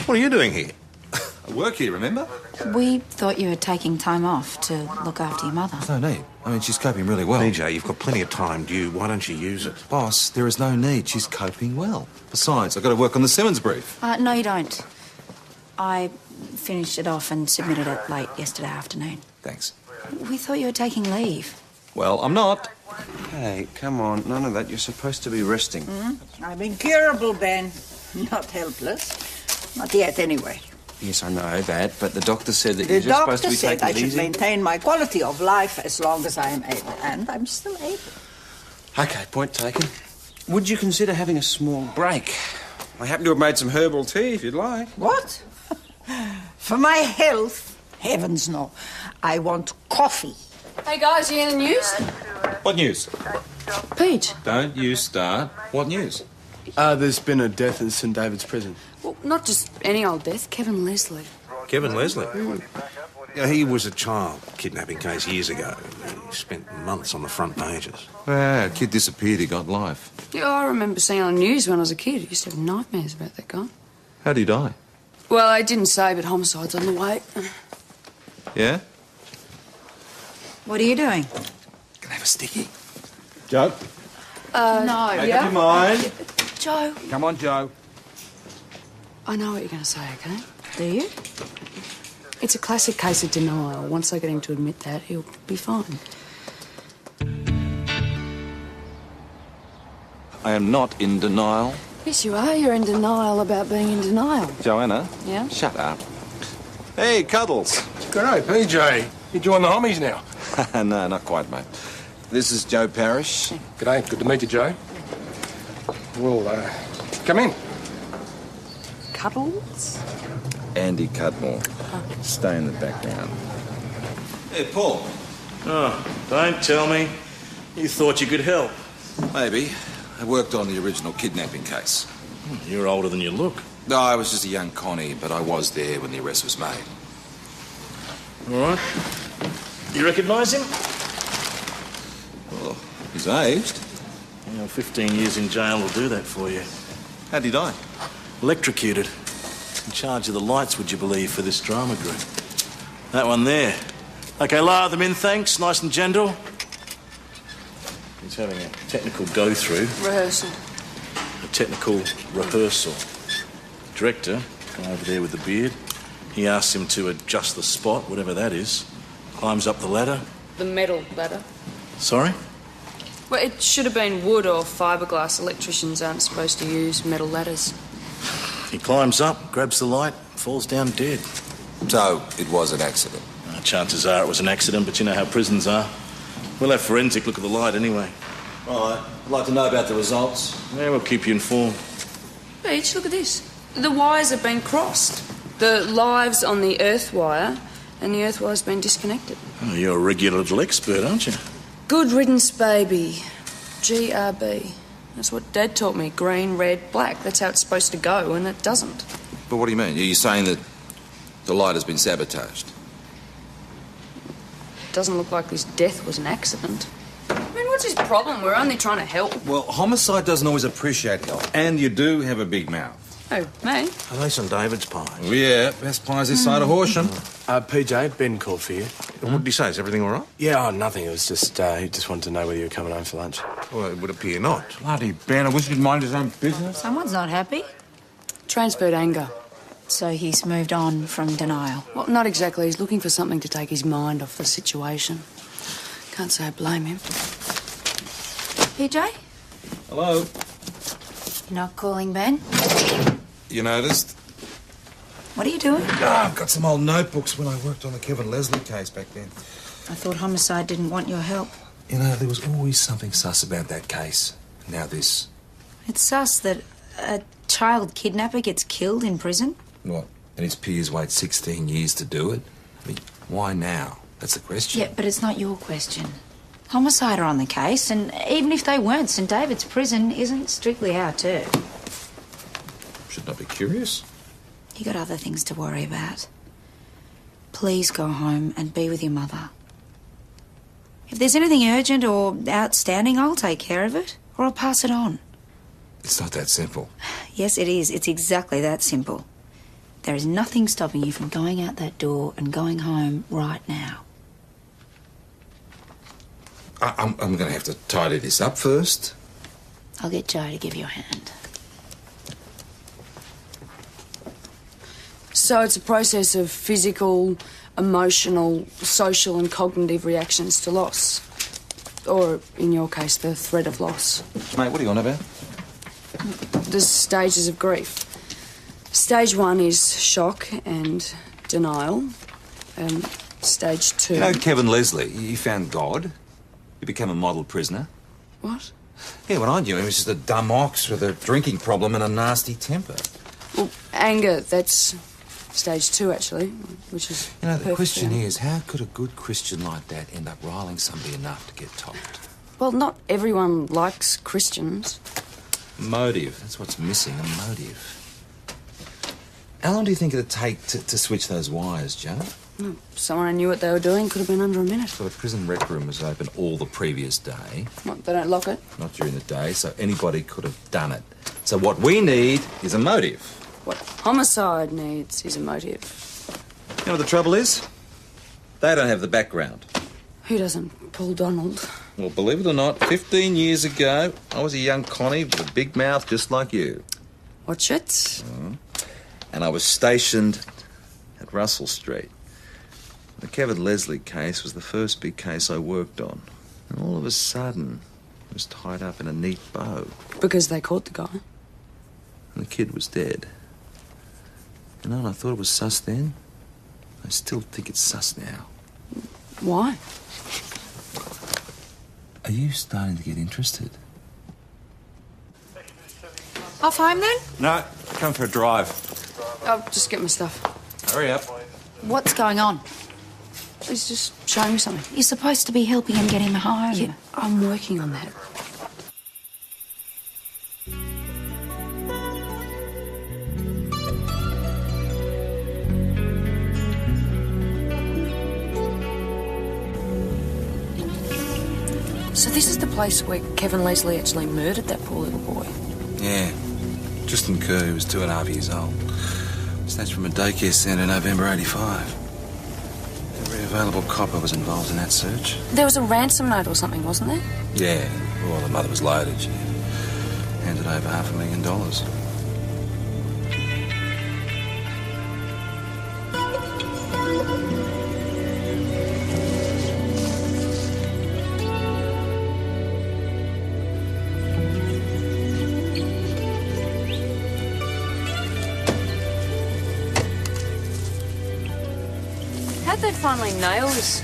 What are you doing here? I work here, remember? We thought you were taking time off to look after your mother. There's no need. I mean, she's coping really well. PJ, you've got plenty of time, why don't you use it? Boss, there is no need. She's coping well. Besides, I've got to work on the Simmons brief. No, you don't. I finished it off and submitted it late yesterday afternoon. Thanks. We thought you were taking leave. Well, I'm not. Hey, come on. None of that. You're supposed to be resting. I'm incurable, Ben. Not helpless. Not yet, anyway. Yes, I know that, but the doctor said that you're just supposed to be taking it easy. The doctor said I should maintain my quality of life as long as I am able, and I'm still able. Okay, point taken. Would you consider having a small break? I happen to have made some herbal tea, if you'd like. What? For my health? Heavens, no. I want coffee. Hey, guys, you in the news? What news? Pete. Don't you start. What news? There's been a death in St David's prison. Well, not just any old death, Kevin Leslie. Kevin Leslie? Yeah, he was a child kidnapping case years ago. He spent months on the front pages. Yeah, a kid disappeared, he got life. Yeah, I remember seeing on the news when I was a kid. I used to have nightmares about that guy. How'd he die? Well, I didn't say, but homicide's on the way. Yeah? What are you doing? Can I have a sticky? Joe? No, Make up your mind. Joe. Come on, Joe. I know what you're going to say, okay? Do you? It's a classic case of denial. Once I get him to admit that, he'll be fine. I am not in denial. Yes, you are. You're in denial about being in denial. Joanna? Yeah? Shut up. Hey, Cuddles. G'day, PJ. You join the homies now? No, not quite, mate. This is Joe Parrish. G'day, good to meet you, Joe. Well, come in. Cuddles? Andy Cudmore. Stay in the background. Hey, Paul. Oh, don't tell me. You thought you could help. Maybe. I worked on the original kidnapping case. You're older than you look. No, I was just a young Connie, but I was there when the arrest was made. All right. You recognise him? Well, he's aged. 15 years in jail will do that for you. How'd he die? Electrocuted. In charge of the lights, would you believe, for this drama group. That one there. OK, lower them in, thanks. Nice and gentle. He's having a technical go-through. Rehearsal. A technical rehearsal. Director, guy over there with the beard, he asks him to adjust the spot, whatever that is. Climbs up the ladder. The metal ladder. Sorry? Well, it should have been wood or fiberglass. Electricians aren't supposed to use metal ladders. He climbs up, grabs the light, falls down dead. So, it was an accident. Chances are it was an accident, but you know how prisons are. We'll have forensic look at the light anyway. All right. I'd like to know about the results. Yeah, we'll keep you informed. Beach, look at this. The wires have been crossed. The live's on the earth wire, and the earth wire's been disconnected. Oh, you're a regular little expert, aren't you? Good riddance, baby. GRB. That's what Dad taught me. Green, red, black. That's how it's supposed to go, and it doesn't. But what do you mean? Are you saying that the light has been sabotaged? It doesn't look like this death was an accident. I mean, what's his problem? We're only trying to help. Well, homicide doesn't always appreciate help. And you do have a big mouth. Oh, me? Are they St David's pies? Oh, yeah, best pies this side of Horsham. PJ, Ben called for you. What did he say? Is everything all right? Yeah, nothing. It was just, he just wanted to know whether you were coming home for lunch. Well, it would appear not. Bloody Ben, I wish he'd mind his own business. Someone's not happy. Transferred anger. So he's moved on from denial. Well, not exactly. He's looking for something to take his mind off the situation. Can't say I blame him. PJ? Hello? You're not calling Ben? You noticed? What are you doing? I've got some old notebooks when I worked on the Kevin Leslie case back then. I thought homicide didn't want your help. You know, there was always something sus about that case. Now this. It's sus that a child kidnapper gets killed in prison. What? And his peers wait 16 years to do it? I mean, why now? That's the question. Yeah, but it's not your question. Homicide are on the case, and even if they weren't, St David's prison isn't strictly our turf. Should not be curious. You got other things to worry about. Please go home and be with your mother. If there's anything urgent or outstanding, I'll take care of it, or I'll pass it on. It's not that simple. Yes, it is. It's exactly that simple. There is nothing stopping you from going out that door and going home right now. I'm going to have to tidy this up first. I'll get Joe to give you a hand. So it's a process of physical, emotional, social and cognitive reactions to loss. Or, in your case, the threat of loss. Mate, what are you on about? There's stages of grief. Stage 1 is shock and denial. Stage 2... You know Kevin Leslie, he found God. He became a model prisoner. What? Yeah, when I knew him, he was just a dumb ox with a drinking problem and a nasty temper. Well, anger, that's stage 2, actually, which is... You know, the perfect question for him. is, how could a good Christian like that end up riling somebody enough to get topped? Well, not everyone likes Christians. Motive. That's what's missing, a motive. How long do you think it'd take to switch those wires, Joe? Well, someone who knew what they were doing could have been under a minute. So the prison rec room was open all the previous day. What, they don't lock it? Not during the day, so anybody could have done it. So what we need is a motive. What homicide needs is a motive. You know what the trouble is? They don't have the background. Who doesn't? Paul Donald. Well, believe it or not, 15 years ago, I was a young Connie with a big mouth just like you. Watch it. And I was stationed at Russell Street. The Kevin Leslie case was the first big case I worked on. And all of a sudden, it was tied up in a neat bow. Because they caught the guy. And the kid was dead. You know, and I thought it was sus then. I still think it's sus now. Why? Are you starting to get interested? Off home then? No, come for a drive. I'll just get my stuff. Hurry up. What's going on? He's just showing me something. You're supposed to be helping him get him home. Yeah, I'm working on that. So this is the place where Kevin Leslie actually murdered that poor little boy? Yeah. Tristan Kerr, who was 2.5 years old. Snatched from a daycare centre in November '85. Every available copper was involved in that search. There was a ransom note or something, wasn't there? Yeah. Well, the mother was loaded. She handed over $500,000. How'd they finally nail this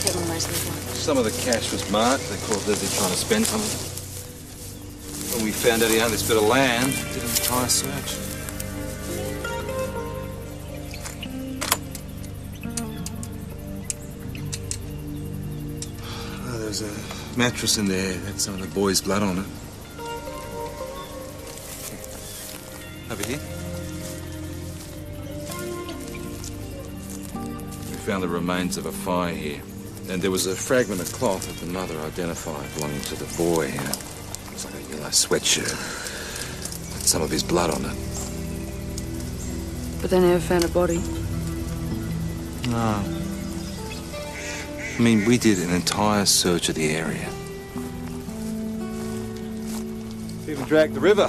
Kevin Leslie one? Some of the cash was marked. They caught Leslie trying to spend some of it. When we found out he owned this bit of land, did an entire search. Oh, there was a mattress in there. It had some of the boy's blood on it. Over here. We found the remains of a fire here. And there was a fragment of cloth that the mother identified belonging to the boy. It was like a yellow sweatshirt. Had some of his blood on it. But they never found a body. No. I mean, we did an entire search of the area. Even dragged the river.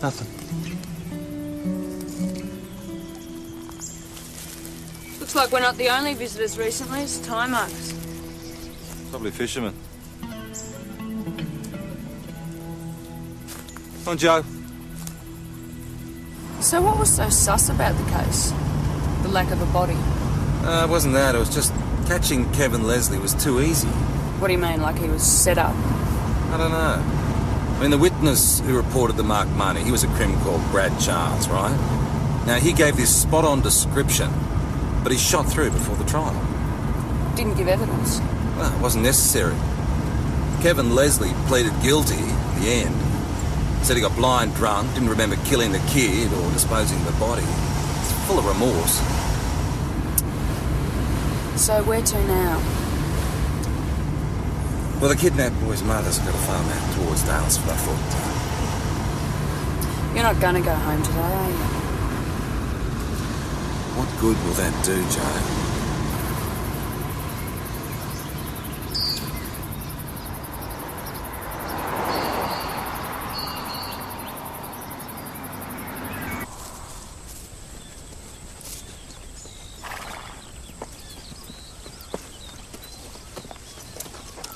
Nothing. Looks like we're not the only visitors recently. It's time marks. Probably fishermen. Come on, Joe. So what was so sus about the case? The lack of a body? It wasn't that. It was just catching Kevin Leslie was too easy. What do you mean, like he was set up? I don't know. I mean, the witness who reported the marked money, he was a crim called Brad Charles, right? Now, he gave this spot-on description, but he shot through before the trial. Didn't give evidence. Well, it wasn't necessary. Kevin Leslie pleaded guilty in the end. Said he got blind drunk, didn't remember killing the kid or disposing of the body. He's full of remorse. So where to now? Well, the kidnapped boy's mother's got a farm out towards Dalesford. I thought, You're not going to go home today, are you? what good will that do, Joe?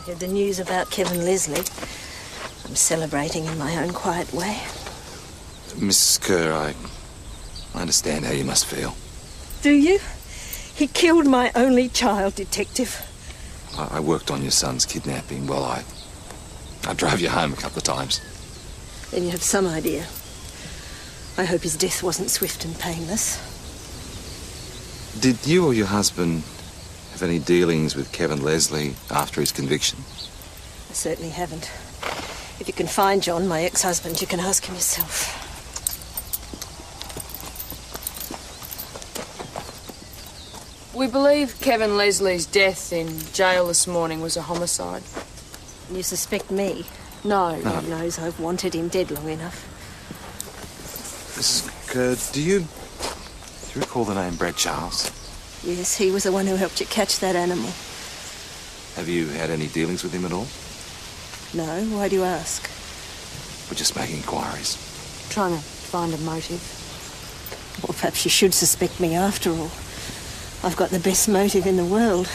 Heard the news about Kevin Leslie. I'm celebrating in my own quiet way. Mrs. Kerr, I understand how you must feel. Do you? He killed my only child, Detective. I worked on your son's kidnapping. Well, I drove you home a couple of times. Then you have some idea. I hope his death wasn't swift and painless. Did you or your husband have any dealings with Kevin Leslie after his conviction? I certainly haven't. If you can find John, my ex-husband, you can ask him yourself. We believe Kevin Leslie's death in jail this morning was a homicide. You suspect me? No. God knows I've wanted him dead long enough. Mrs. Kerr, do you recall the name Brad Charles? Yes, he was the one who helped you catch that animal. Have you had any dealings with him at all? No, why do you ask? We're just making inquiries. Trying to find a motive. Well, perhaps you should suspect me after all. I've got the best motive in the world.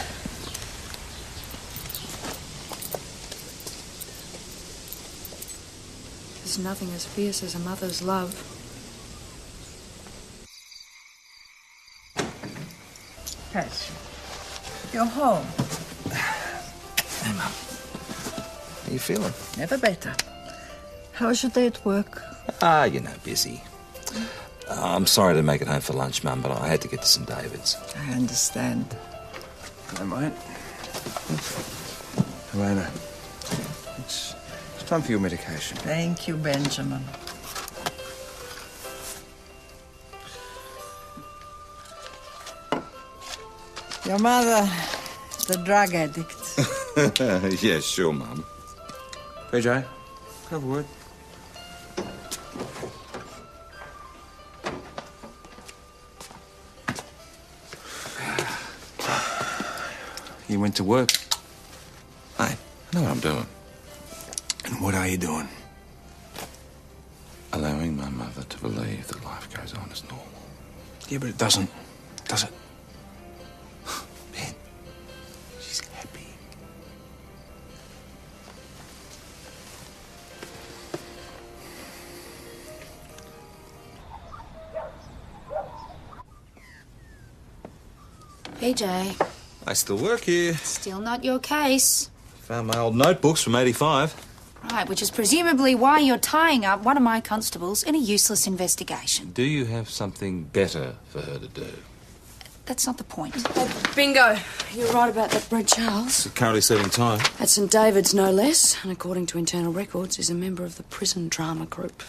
There's nothing as fierce as a mother's love. Patch, you're home. Hey, Mum. How you feeling? Never better. How's your day at work? Busy. I'm sorry to make it home for lunch, Mum, but I had to get to St David's. I understand. Hello, mate. Helena. It's time for your medication. Thank you, Benjamin. Your mother, the drug addict. Yeah, sure, Mum. PJ, can I have a word? You went to work. I know what I'm doing. And what are you doing? Allowing my mother to believe that life goes on as normal. Yeah, but it doesn't, does it? Ben, she's happy. PJ, I still work here. still not your case. Found my old notebooks from '85. Right, which is presumably why you're tying up one of my constables in a useless investigation. Do you have something better for her to do? That's not the point. Bingo. You're right about that Brad Charles. Currently serving time. At St David's, no less, and according to internal records, is a member of the prison drama group.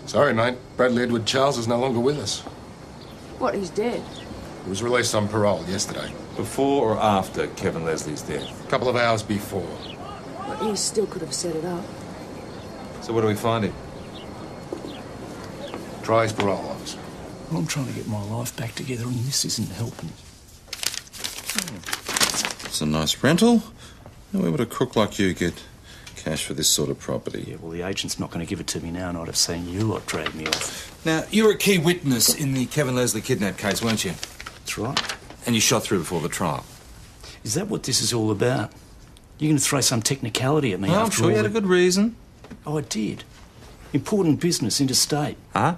Sorry, mate. Bradley Edward Charles is no longer with us. What, he's dead? He was released on parole yesterday. Before or after Kevin Leslie's death? A couple of hours before. But he still could have set it up. So where do we find him? Try his parole officer. I'm trying to get my life back together and this isn't helping. It's a nice rental. Where would a crook like you get cash for this sort of property? Yeah, well, the agent's not going to give it to me now, and I'd have seen you lot drag me off. Now, you were a key witness in the Kevin Leslie kidnap case, weren't you? That's right. And you shot through before the trial. Is that what this is all about? You're going to throw some technicality at me Well, I'm after sure all you had a good reason. Oh, I did. Important business, interstate. Huh?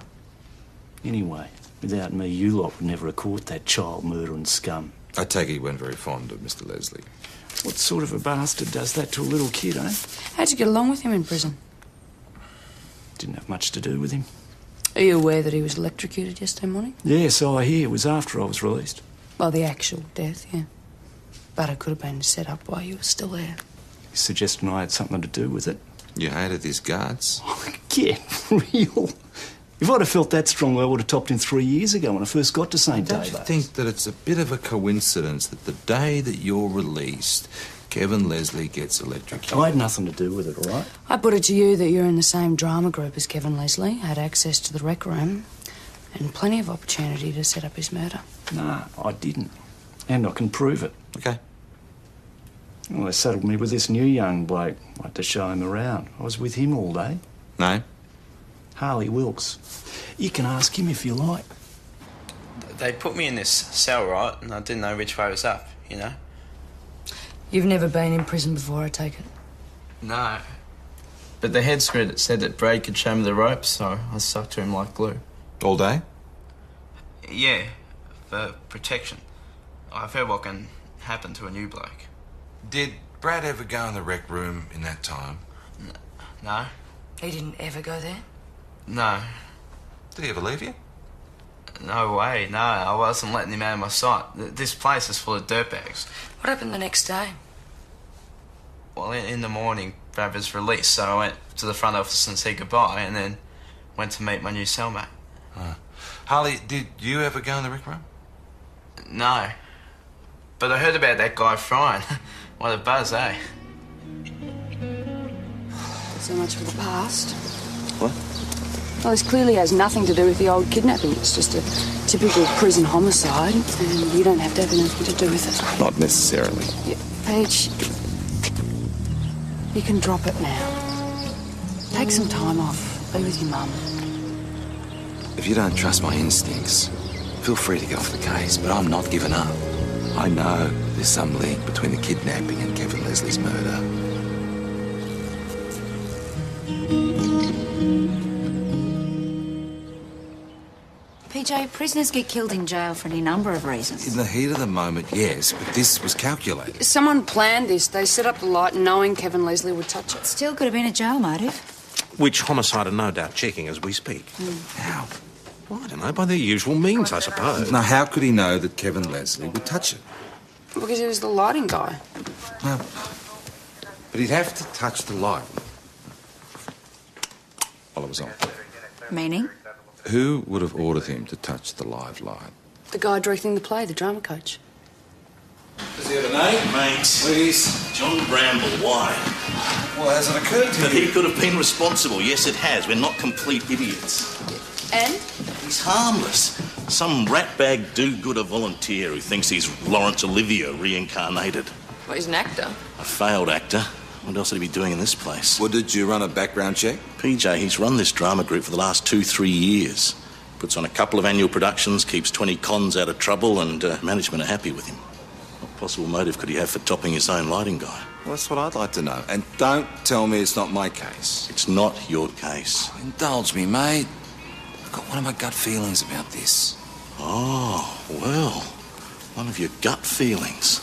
Anyway, without me, you lot would never have caught that child murdering scum. I take it you weren't very fond of Mr. Leslie. What sort of a bastard does that to a little kid, eh? How'd you get along with him in prison? Didn't have much to do with him. Are you aware that he was electrocuted yesterday morning? Yes, I hear. It was after I was released. Well, the actual death, yeah. But it could have been set up while you were still there. He's suggesting I had something to do with it. You hated his guts. Get real. If I'd have felt that strongly, I would have topped him 3 years ago when I first got to St. Don't you David's. think that it's a bit of a coincidence that the day that you're released, Kevin Leslie gets electrocuted. I had nothing to do with it, all right? I put it to you that you're in the same drama group as Kevin Leslie, had access to the rec room, and plenty of opportunity to set up his murder. Nah, I didn't. And I can prove it. Okay. Well, they saddled me with this new young bloke. I had to show him around. I was with him all day. No? Harley Wilkes. You can ask him if you like. They put me in this cell, right, and I didn't know which way was up, you know? You've never been in prison before, I take it? No. But the head screw that said that Brad could show me the ropes, so I stuck to him like glue. All day? Yeah, for protection. I've heard what can happen to a new bloke. Did Brad ever go in the rec room in that time? No. He didn't ever go there? No. Did he ever leave you? No way, no. I wasn't letting him out of my sight. This place is full of dirtbags. What happened the next day? Well, in the morning, Brad was released, so I went to the front office and said goodbye, and then went to meet my new cellmate. Harley, did you ever go in the rec room? No. But I heard about that guy frying. What a buzz, eh? So much for the past. What? Well, this clearly has nothing to do with the old kidnapping. It's just a typical prison homicide, and you don't have to have anything to do with it. Not necessarily. Yeah, Paige, you can drop it now. Take some time off. Be with your mum. If you don't trust my instincts, feel free to get off the case, but I'm not giving up. I know there's some link between the kidnapping and Kevin Leslie's murder. PJ, prisoners get killed in jail for any number of reasons. In the heat of the moment, yes, but this was calculated. Someone planned this. They set up the light knowing Kevin Leslie would touch it. Still could have been a jail motive. Which homicide are no doubt checking as we speak. How? Well, I don't know, by their usual means, I suppose. Now, how could he know that Kevin Leslie would touch it? Because he was the lighting guy. Well, but he'd have to touch the light while it was on. Meaning? Who would have ordered him to touch the live light? The guy directing the play, the drama coach. Does he have a name? Mate. Please. John Bramble. Why? Well, has it occurred to That you? he could have been responsible. Yes, it has. We're not complete idiots. And? He's harmless. Some ratbag do-gooder volunteer who thinks he's Laurence Olivier reincarnated. Well, he's an actor. A failed actor. What else would he be doing in this place? Well, did you run a background check? PJ, he's run this drama group for the last 2-3 years. Puts on a couple of annual productions, keeps 20 cons out of trouble, and management are happy with him. What possible motive could he have for topping his own lighting guy? Well, that's what I'd like to know. And don't tell me it's not my case. It's not your case. Indulge me, mate. I've got one of my gut feelings about this. Oh, well, one of your gut feelings.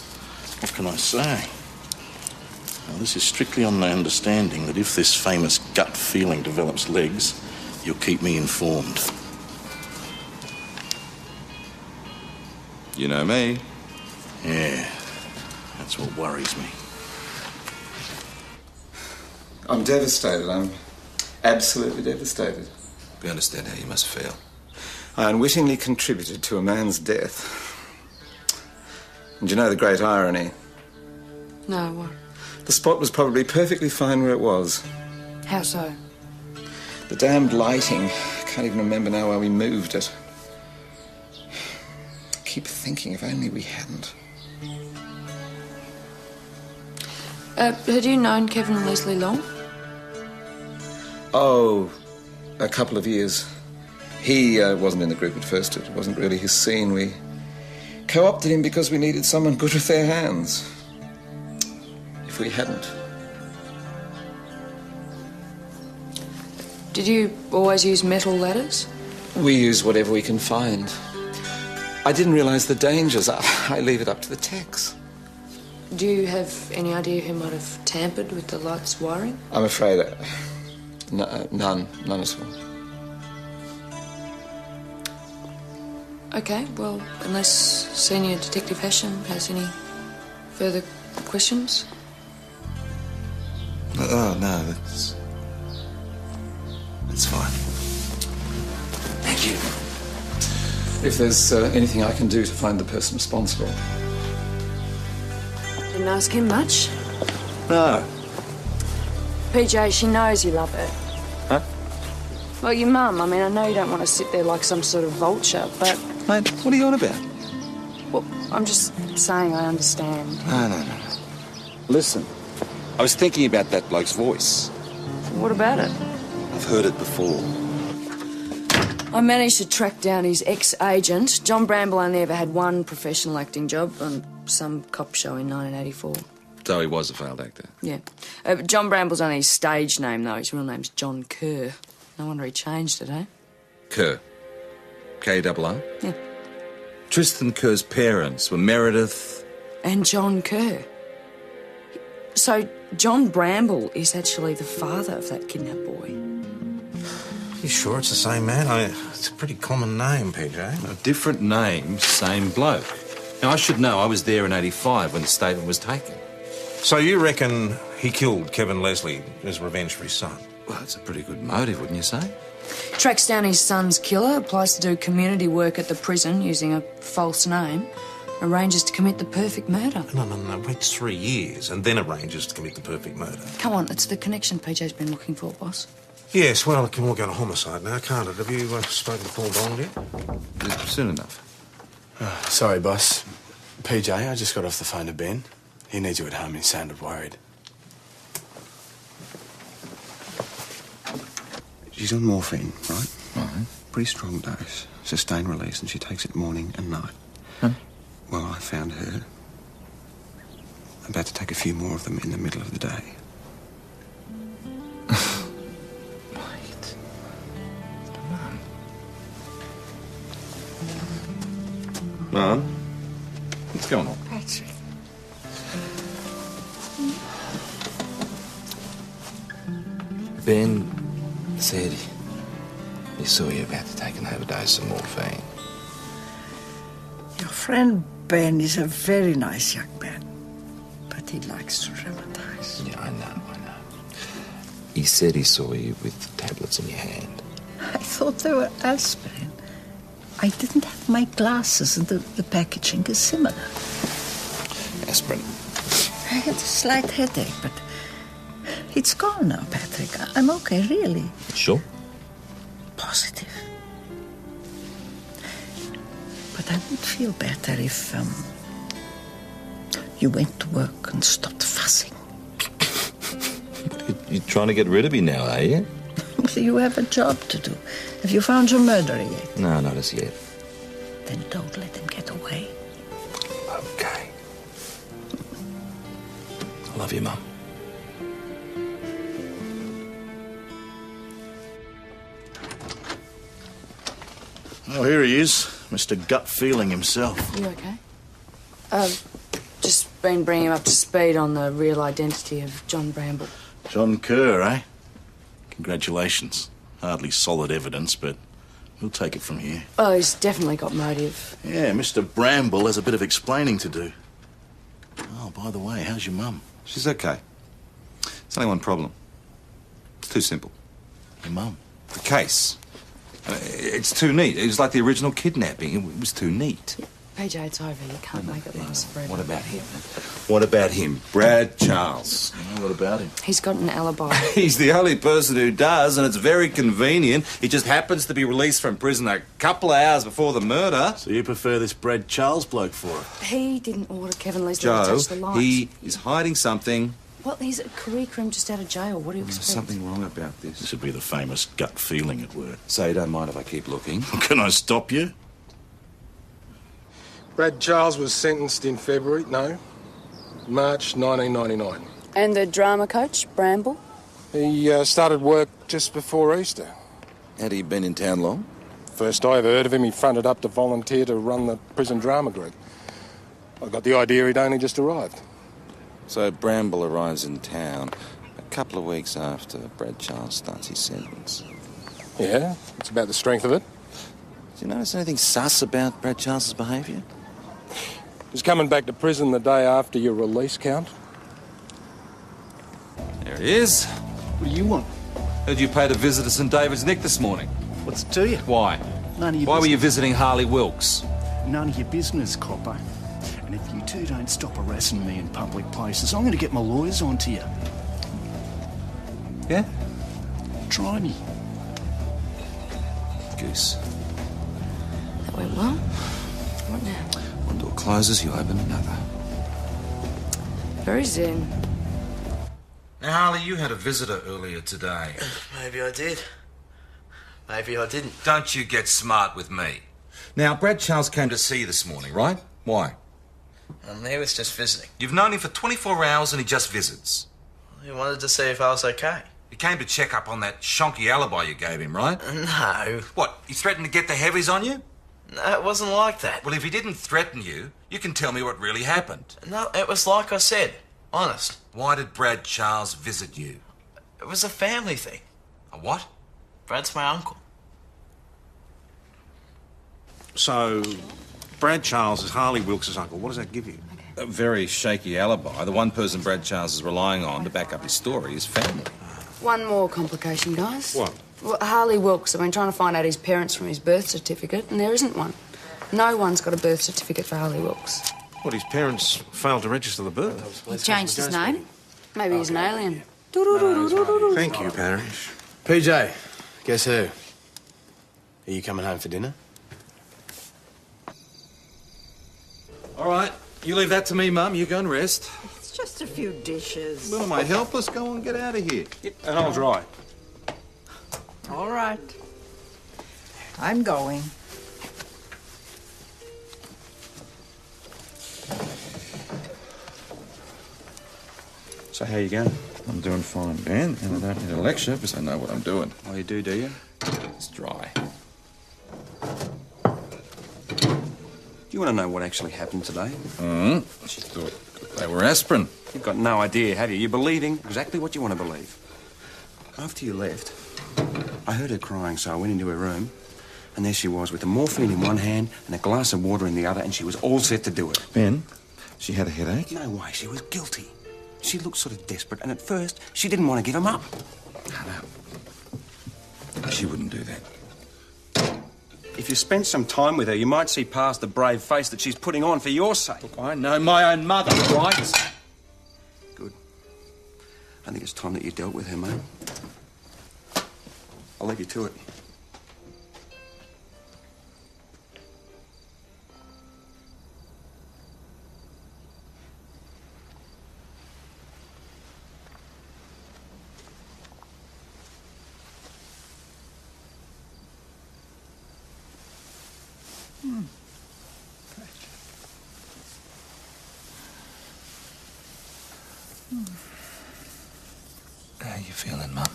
What can I say? Well, this is strictly on the understanding that if this famous gut feeling develops legs, you'll keep me informed. You know me. Yeah, that's what worries me. I'm devastated. I'm absolutely devastated. We understand how you must feel. I unwittingly contributed to a man's death. And you know the great irony? No, what? The spot was probably perfectly fine where it was. How so? The damned lighting. I can't even remember now why we moved it. I keep thinking if only we hadn't. Had you known Kevin Leslie long? Oh, a couple of years. He wasn't in the group at first. It wasn't really his scene. We co-opted him because we needed someone good with their hands. If we hadn't. Did you always use metal ladders? We use whatever we can find. I didn't realise the dangers. I leave it up to the techs. Do you have any idea who might have tampered with the light's wiring? I'm afraid none at all. Okay, well, unless Senior Detective Hashem has any further questions? Oh, no, that's fine. Thank you. If there's anything I can do to find the person responsible. Didn't ask him much. No. PJ, she knows you love her. Huh? Well, your mum, I mean, I know you don't want to sit there like some sort of vulture, but... Mate, what are you on about? Well, I'm just saying I understand. No. Listen, I was thinking about that bloke's voice. What about it? I've heard it before. I managed to track down his ex-agent. John Bramble only ever had one professional acting job on some cop show in 1984. So he was a failed actor. Yeah. John Bramble's only his stage name, though. His real name's John Kerr. No wonder he changed it, eh? Kerr. K-R-R? Yeah. Tristan Kerr's parents were Meredith... And John Kerr. So John Bramble is actually the father of that kidnapped boy. You sure it's the same man? It's a pretty common name, PJ. A different name, same bloke. Now, I should know. I was there in 85 when the statement was taken. So you reckon he killed Kevin Leslie as revenge for his son? Well, that's a pretty good motive, wouldn't you say? Tracks down his son's killer, applies to do community work at the prison using a false name, arranges to commit the perfect murder. No. Waits 3 years and then arranges to commit the perfect murder. Come on, it's the connection PJ's been looking for, boss. Yes, well, it can all go to homicide now, can't it? Have you spoken to Paul Bond yet? Soon enough. Sorry, boss. PJ, I just got off the phone to Ben. He needs you at home. He sounded worried. She's on morphine, right? Right. Pretty strong dose. Sustained release, and she takes it morning and night. Huh? Well, I found her about to take a few more of them in the middle of the day. Mum? What's going on? Patrick. Ben said he saw you about to take an overdose of morphine. Your friend Ben is a very nice young man, but he likes to dramatize. Yeah, I know. He said he saw you with the tablets in your hand. I thought they were aspirin. I didn't have my glasses, and the packaging is similar. Aspirin. I had a slight headache, but it's gone now, Patrick. I'm okay, really. Sure? Positive. But I would feel better if you went to work and stopped fussing. You're trying to get rid of me now, are you? You have a job to do. Have you found your murderer yet? No, not as yet. Then don't let him get away. Okay. I love you, Mum. Oh, here he is, Mr. Gut Feeling himself. You okay? Just been bringing him up to speed on the real identity of John Bramble. John Kerr, eh? Congratulations. Hardly solid evidence, but we'll take it from here. Oh, he's definitely got motive. Yeah, Mr. Bramble has a bit of explaining to do. Oh, by the way, how's your mum? She's okay. There's only one problem. It's too simple. Your mum? The case. It's too neat. It was like the original kidnapping. It was too neat. PJ, it's over. You can't make it last forever. What about him? What about him? Brad Charles. What about him? He's got an alibi. He's the only person who does, and it's very convenient. He just happens to be released from prison a couple of hours before the murder. So you prefer this Brad Charles bloke for it? He didn't order Kevin Leslie to Joe, touch the lights. he is hiding something. Well, he's a career criminal just out of jail. What do you There's expect? something wrong about this. This would be the famous gut feeling at work. So you don't mind if I keep looking? Can I stop you? Brad Charles was sentenced in February, no, March 1999. And the drama coach, Bramble? He started work just before Easter. Had he been in town long? First I ever heard of him, he fronted up to volunteer to run the prison drama group. I got the idea he'd only just arrived. So Bramble arrives in town a couple of weeks after Brad Charles starts his sentence. Yeah, it's about the strength of it. Do you notice anything sus about Brad Charles's behaviour? He's coming back to prison the day after your release count. There he is. What do you want? Heard you paid a visit to St David's Nick this morning. What's it to you? Why? None of your Why were you business. visiting Harley Wilkes? None of your business, copper. And if you two don't stop harassing me in public places, I'm going to get my lawyers onto you. Yeah? Try me. Goose. That went well. What now? One door closes, you open another. Very zen. Now, Harley, you had a visitor earlier today. Maybe I did. Maybe I didn't. Don't you get smart with me. Now, Brad Charles came to see you this morning, right? Why? He was just visiting. You've known him for 24 hours and he just visits. He wanted to see if I was okay. He came to check up on that shonky alibi you gave him, right? No. What, he threatened to get the heavies on you? No, it wasn't like that. Well, if he didn't threaten you, you can tell me what really happened. No, it was like I said. Honest. Why did Brad Charles visit you? It was a family thing. A what? Brad's my uncle. So, Brad Charles is Harley Wilkes' uncle. What does that give you? A very shaky alibi. The one person Brad Charles is relying on to back up his story is family. One more complication, guys. What? Well, Harley Wilkes, I've been trying to find out his parents from his birth certificate, and there isn't one. No one's got a birth certificate for Harley Wilkes. What, his parents failed to register the birth? He changed his name? Maybe he's an alien. Thank you, Parish. PJ, guess who? Are you coming home for dinner? All right, you leave that to me, Mum. You go and rest. It's just a few dishes. Well, am I helpless? Go on, get out of here. And I'll dry. All right. I'm going. So how you going? I'm doing fine, Ben, and I don't need a lecture because I know what I'm doing. Oh, you do you? It's dry. Do you want to know what actually happened today? She thought they were aspirin. You've got no idea, have you? You're believing exactly what you want to believe. After you left, I heard her crying, so I went into her room, and there she was with the morphine in one hand and a glass of water in the other, and she was all set to do it. Ben, she had a headache? No way, she was guilty. She looked sort of desperate, and at first, she didn't want to give him up. No. She wouldn't do that. If you spent some time with her, you might see past the brave face that she's putting on for your sake. Look, I know my own mother, right? Good. I think it's time that you dealt with her, mate. I'll leave you to it. How you feeling, Mum?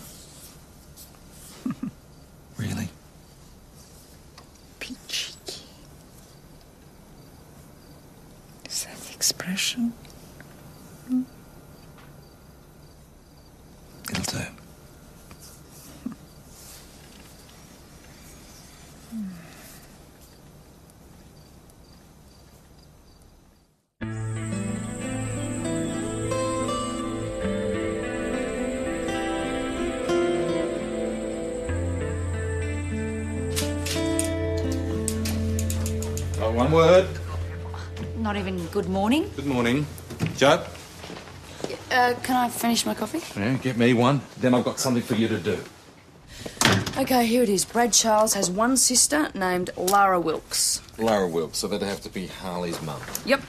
Really? Peachy. Is that the expression? It'll do. One word. Not even good morning? Good morning. Joe? Can I finish my coffee? Yeah, get me one. Then I've got something for you to do. Okay, here it is. Brad Charles has one sister named Lara Wilkes. Lara Wilkes, so that'd have to be Harley's mum. Yep.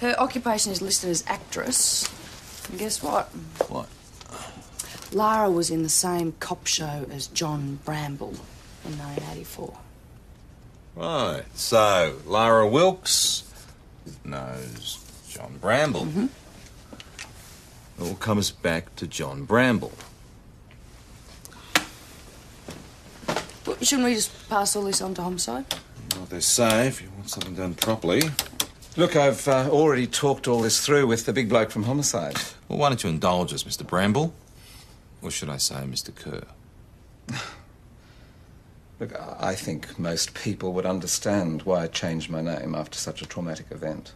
Her occupation is listed as actress. And guess what? What? Lara was in the same cop show as John Bramble in 1984. Right, so Lara Wilkes knows John Bramble. Mm-hmm. It all comes back to John Bramble. Well, shouldn't we just pass all this on to homicide? Well, they say if you want something done properly. Look, I've already talked all this through with the big bloke from Homicide. Well, why don't you indulge us, Mr. Bramble? Or should I say, Mr. Kerr? Look, I think most people would understand why I changed my name after such a traumatic event.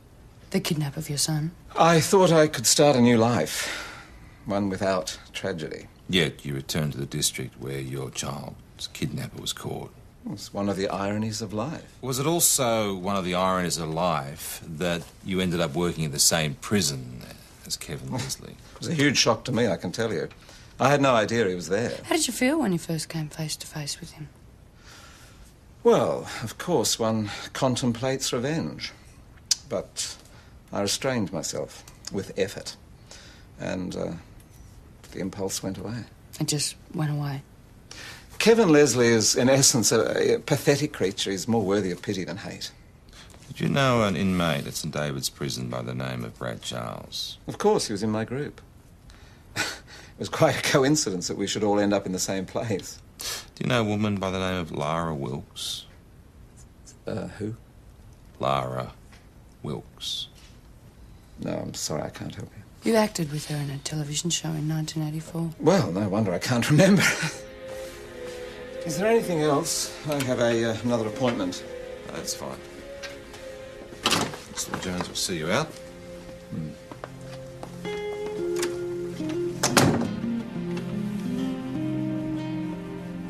The kidnap of your son? I thought I could start a new life, one without tragedy. Yet you returned to the district where your child's kidnapper was caught. It's one of the ironies of life. Was it also one of the ironies of life that you ended up working in the same prison as Kevin Leslie? It was a huge shock to me, I can tell you. I had no idea he was there. How did you feel when you first came face to face with him? Well, of course, one contemplates revenge. But I restrained myself with effort. And the impulse went away. It just went away. Kevin Leslie is, in essence, a pathetic creature. He's more worthy of pity than hate. Did you know an inmate at St David's prison by the name of Brad Charles? Of course, he was in my group. It was quite a coincidence that we should all end up in the same place. Do you know a woman by the name of Lara Wilkes? Who? Lara Wilkes. No, I'm sorry, I can't help you. You acted with her in a television show in 1984. Well, no wonder I can't remember. Is there anything else? I have another appointment. No, that's fine. Mr. Jones will see you out.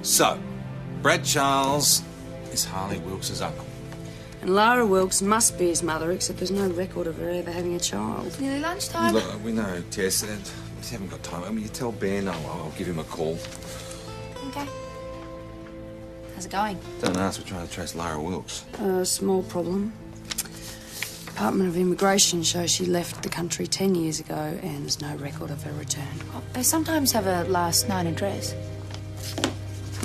So, Brad Charles is Harley Wilkes' uncle. And Lara Wilkes must be his mother, except there's no record of her ever having a child. Nearly lunchtime. Look, we know, Tess, and we haven't got time. I mean, you tell Ben, I'll give him a call. Okay. How's it going? Don't ask, we're trying to trace Lara Wilkes. Small problem. Department of Immigration shows she left the country 10 years ago and there's no record of her return. Oh, they sometimes have a last known address.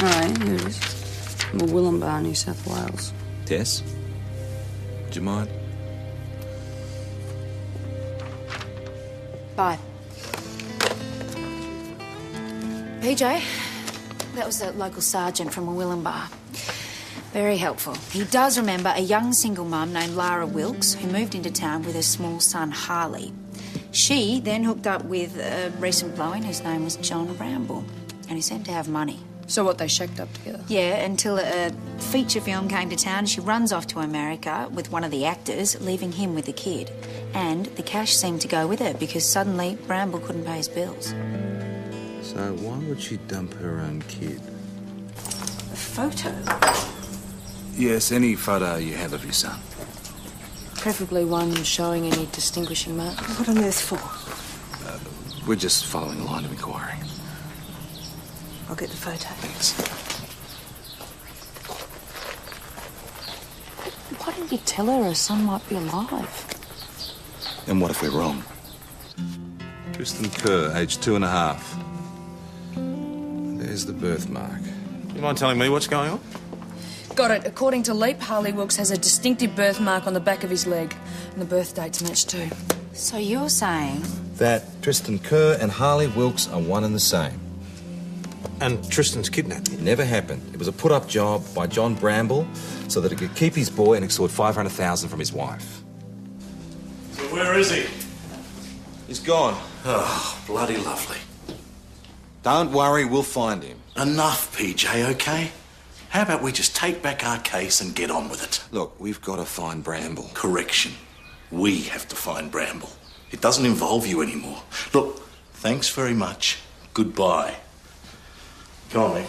Aye, here it is. Willumbar, New South Wales. Tess? Would you mind? Bye. PJ, that was the local sergeant from Willumbar. Very helpful. He does remember a young single mum named Lara Wilkes who moved into town with her small son Harley. She then hooked up with a recent bloke whose name was John Bramble, and he seemed to have money. So what, they shacked up together? Yeah, until a feature film came to town. She runs off to America with one of the actors, leaving him with the kid. And the cash seemed to go with her because suddenly Bramble couldn't pay his bills. So why would she dump her own kid? A photo? Yes, any photo you have of your son. Preferably one showing any distinguishing mark. What on earth for? We're just following a line of inquiry. I'll get the photo. Thanks. Why didn't you tell her son might be alive? And what if we're wrong? Tristan Kerr, aged 2.5. There's the birthmark. You mind telling me what's going on? Got it. According to Leap, Harley Wilkes has a distinctive birthmark on the back of his leg. And the birth dates match too. So you're saying... That Tristan Kerr and Harley Wilkes are one and the same. And Tristan's kidnapped. It never happened. It was a put-up job by John Bramble so that he could keep his boy and extort $500,000 from his wife. So where is he? He's gone. Oh, bloody lovely. Don't worry, we'll find him. Enough, PJ, OK? How about we just take back our case and get on with it? Look, we've got to find Bramble. Correction. We have to find Bramble. It doesn't involve you anymore. Look, thanks very much. Goodbye. Come on, mate.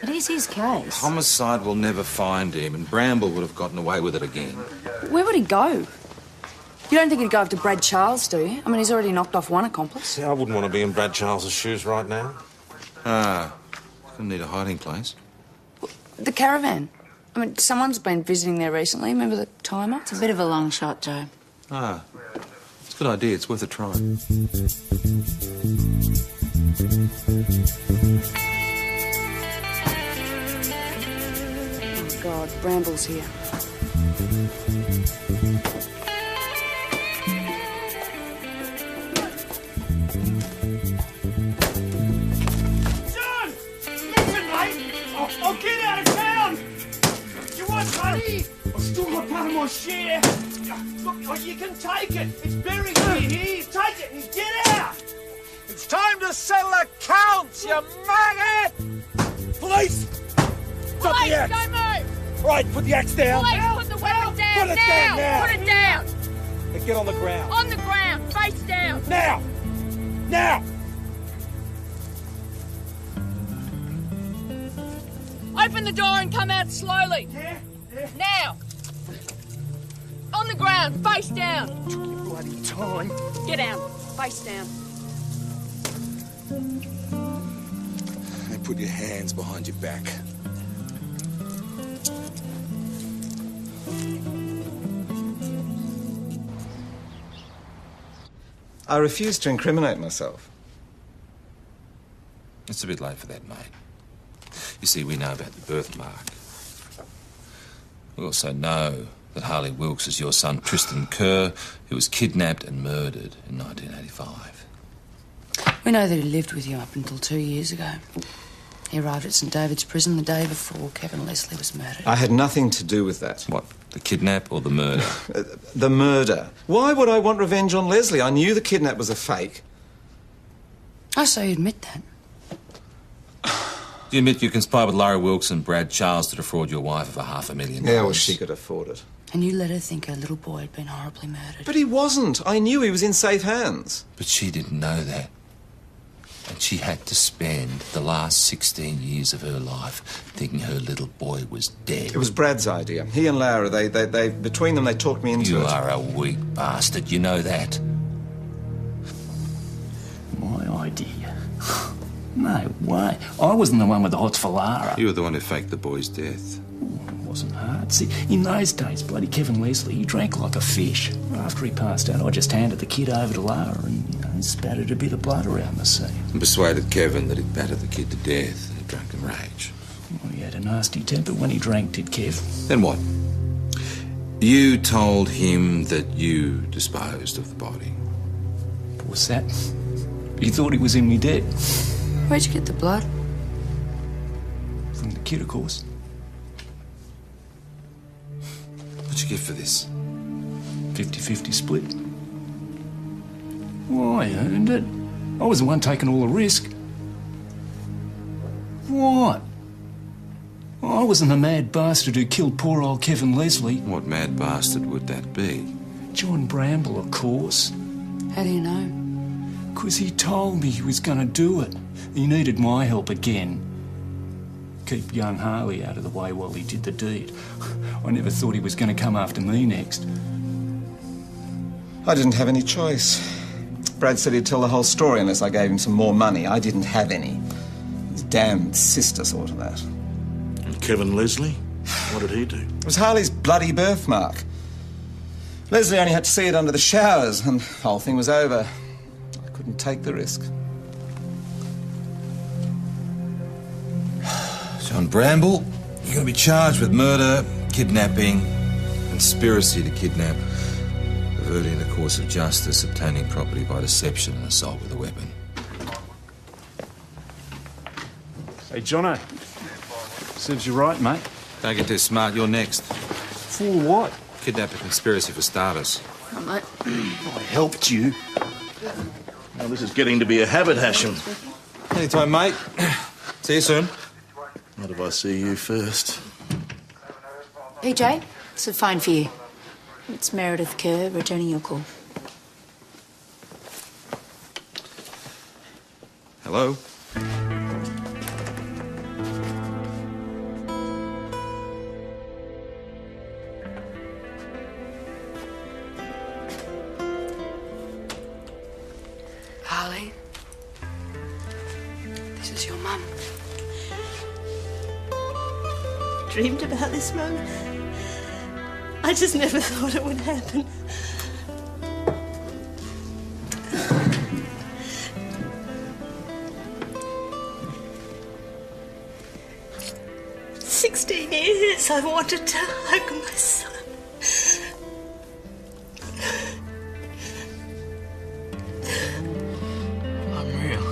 It is his case. Homicide will never find him, and Bramble would have gotten away with it again. Where would he go? You don't think he'd go after Brad Charles, do you? I mean, he's already knocked off one accomplice. See, I wouldn't want to be in Brad Charles's shoes right now. Gonna need a hiding place. The caravan. I mean, someone's been visiting there recently. Remember the timer? It's a bit of a long shot, Joe. It's a good idea. It's worth a try. Oh, God, Bramble's here. John! Listen, mate! I'll get out of town! You want money? I've still got part of my share. Look, you can take it. It's buried here. Take it and get out! It's time to settle accounts, you maggot! Police! Stop the axe! Don't move! Right, put the axe down. Police, put the weapon down Put it now! down now! Put it down! Now get on the ground. On the ground, face down! Now! Now! Open the door and come out slowly. Yeah? Now. On the ground, face down. Bloody time. Get down, face down. Now put your hands behind your back. I refuse to incriminate myself. It's a bit late for that, mate. You see, we know about the birthmark. We also know that Harley Wilkes is your son, Tristan Kerr, who was kidnapped and murdered in 1985. We know that he lived with you up until 2 years ago. He arrived at St David's prison the day before Kevin Leslie was murdered. I had nothing to do with that. What, the kidnap or the murder? The murder. Why would I want revenge on Leslie? I knew the kidnap was a fake. Oh, so you admit that? Do you admit you conspired with Lara Wilkes and Brad Charles to defraud your wife of $500,000? Yeah, well, she could afford it. And you let her think her little boy had been horribly murdered. But he wasn't. I knew he was in safe hands. But she didn't know that. And she had to spend the last 16 years of her life thinking her little boy was dead. It was Brad's idea. He and Lara, they between them, they talked me into it. You are a weak bastard, you know that. My idea? No way. I wasn't the one with the hots for Lara. You were the one who faked the boy's death. It wasn't hard. See, in those days, bloody Kevin Leslie, he drank like a fish. After he passed out, I just handed the kid over to Lara and spattered a bit of blood around the scene. And persuaded Kevin that he'd battered the kid to death in a drunken rage. Well, he had a nasty temper when he drank, did Kev. Then what? You told him that you disposed of the body. Poor sap. He thought he was in me debt. Where'd you get the blood? From the kid, of course. What'd you get for this? 50-50 split. Well, I earned it. I was the one taking all the risk. What? I wasn't the mad bastard who killed poor old Kevin Leslie. What mad bastard would that be? John Bramble, of course. How do you know? 'Cause he told me he was going to do it. He needed my help again. Keep young Harley out of the way while he did the deed. I never thought he was going to come after me next. I didn't have any choice. Brad said he'd tell the whole story unless I gave him some more money. I didn't have any. His damned sister saw to that. And Kevin Leslie? What did he do? It was Harley's bloody birthmark. Leslie only had to see it under the showers and the whole thing was over. I couldn't take the risk. John Bramble, you're going to be charged with murder, kidnapping, conspiracy to kidnap, perverting the course of justice, obtaining property by deception, and assault with a weapon. Hey, Jono. Serves you right, mate. Don't get too smart, you're next. For what? Kidnap and conspiracy for starters. Right, mate. I helped you. Now, this is getting to be a habit, Hasham. Anytime, mate. See you soon. Not if I see you first. PJ, it's a phone for you. It's Meredith Kerr returning your call. Hello? Harley, this is your mum. Dreamed about this moment. I just never thought it would happen. "16 years I've wanted to hug my son. Unreal.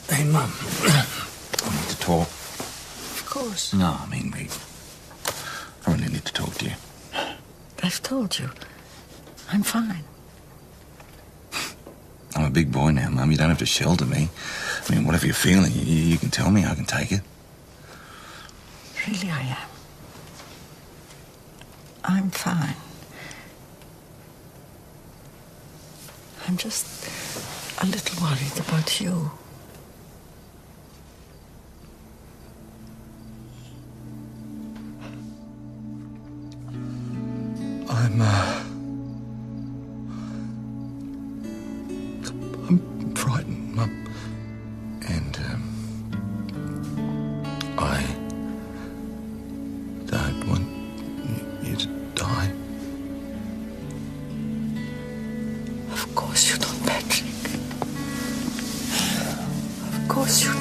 Hey, Mum. We need to talk. Of course. No, I mean, I really need to talk to you. I've told you. I'm fine. I'm a big boy now, Mum. You don't have to shelter me. I mean, whatever you're feeling, you can tell me. I can take it. Really, I am. I'm fine. I'm just a little worried about you. I'm frightened, Mum. And, I don't want you to die. Of course you don't, Patrick. Of course you don't.